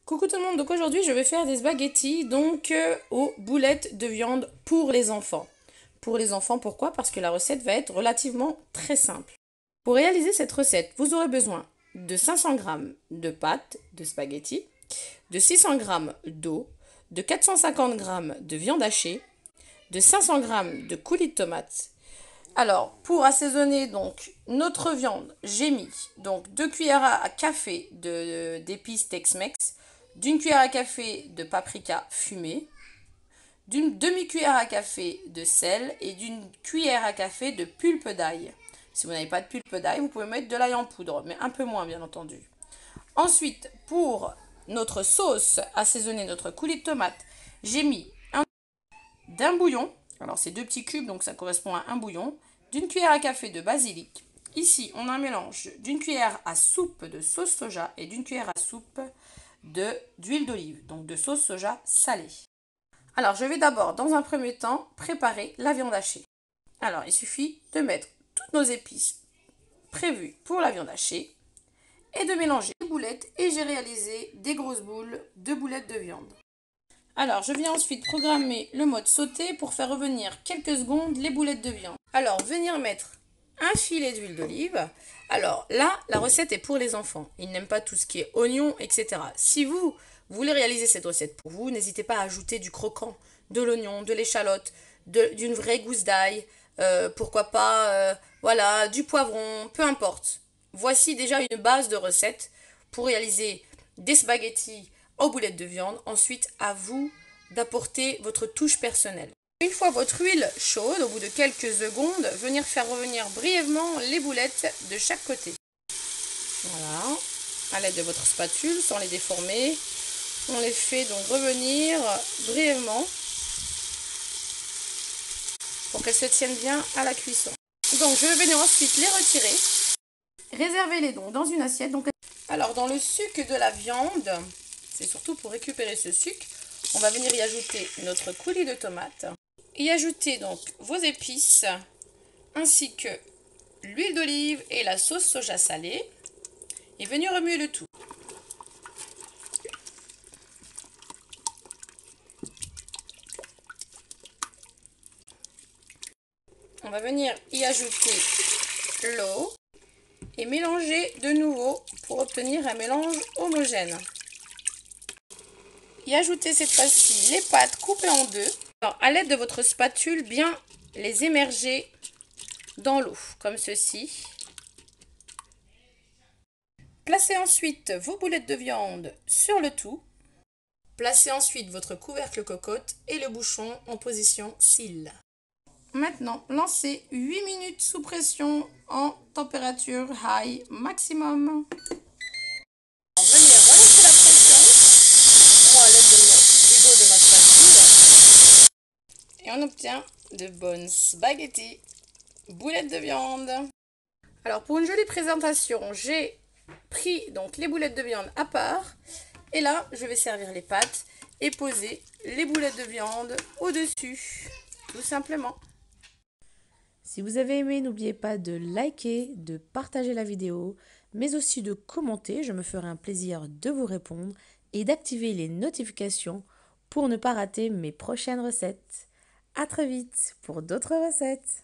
Coucou tout le monde, donc aujourd'hui je vais faire des spaghettis aux boulettes de viande pour les enfants. Pour les enfants, pourquoi? Parce que la recette va être relativement très simple. Pour réaliser cette recette, vous aurez besoin de 500 g de pâte de spaghettis, de 600 g d'eau, de 450 g de viande hachée, de 500 g de coulis de tomates. Alors, pour assaisonner donc notre viande, j'ai mis donc 2 cuillères à café d'épices Tex-Mex, d'une cuillère à café de paprika fumé, d'une demi-cuillère à café de sel et d'une cuillère à café de pulpe d'ail. Si vous n'avez pas de pulpe d'ail, vous pouvez mettre de l'ail en poudre, mais un peu moins bien entendu. Ensuite, pour notre sauce, assaisonner notre coulis de tomate, j'ai mis d'un bouillon, alors c'est 2 petits cubes, donc ça correspond à un bouillon, d'une cuillère à café de basilic. Ici, on a un mélange d'une cuillère à soupe de sauce soja et d'une cuillère à soupe d'huile d'olive, donc de sauce soja salée. Alors, je vais d'abord, dans un premier temps, préparer la viande hachée. Alors, il suffit de mettre toutes nos épices prévues pour la viande hachée et de mélanger les boulettes et j'ai réalisé des grosses boules de boulettes de viande. Alors, je viens ensuite programmer le mode sauté pour faire revenir quelques secondes les boulettes de viande. Alors, venir mettre un filet d'huile d'olive. Alors là, la recette est pour les enfants. Ils n'aiment pas tout ce qui est oignon, etc. Si vous voulez réaliser cette recette pour vous, n'hésitez pas à ajouter du croquant, de l'oignon, de l'échalote, d'une vraie gousse d'ail, pourquoi pas, voilà, du poivron, peu importe. Voici déjà une base de recette pour réaliser des spaghettis aux boulettes de viande. Ensuite, à vous d'apporter votre touche personnelle. Une fois votre huile chaude, au bout de quelques secondes, venir faire revenir brièvement les boulettes de chaque côté. Voilà, à l'aide de votre spatule, sans les déformer, on les fait donc revenir brièvement pour qu'elles se tiennent bien à la cuisson. Donc je vais venir ensuite les retirer. Réservez-les donc dans une assiette. Alors dans le sucre de la viande, c'est surtout pour récupérer ce sucre, on va venir y ajouter notre coulis de tomate. Y ajouter donc vos épices ainsi que l'huile d'olive et la sauce soja salée et venir remuer le tout. On va venir y ajouter l'eau et mélanger de nouveau pour obtenir un mélange homogène. Y ajouter cette fois-ci les pâtes coupées en deux. Alors, à l'aide de votre spatule, bien les émerger dans l'eau, comme ceci. Placez ensuite vos boulettes de viande sur le tout. Placez ensuite votre couvercle cocotte et le bouchon en position cils. Maintenant, lancez 8 minutes sous pression en température high maximum. Venir relancer la pression, moi à l'aide du dos de ma spatule, et on obtient de bonnes spaghettis, boulettes de viande. Alors pour une jolie présentation, j'ai pris donc les boulettes de viande à part et là je vais servir les pâtes et poser les boulettes de viande au-dessus, tout simplement. Si vous avez aimé, n'oubliez pas de liker, de partager la vidéo, mais aussi de commenter, je me ferai un plaisir de vous répondre et d'activer les notifications pour ne pas rater mes prochaines recettes. À très vite pour d'autres recettes.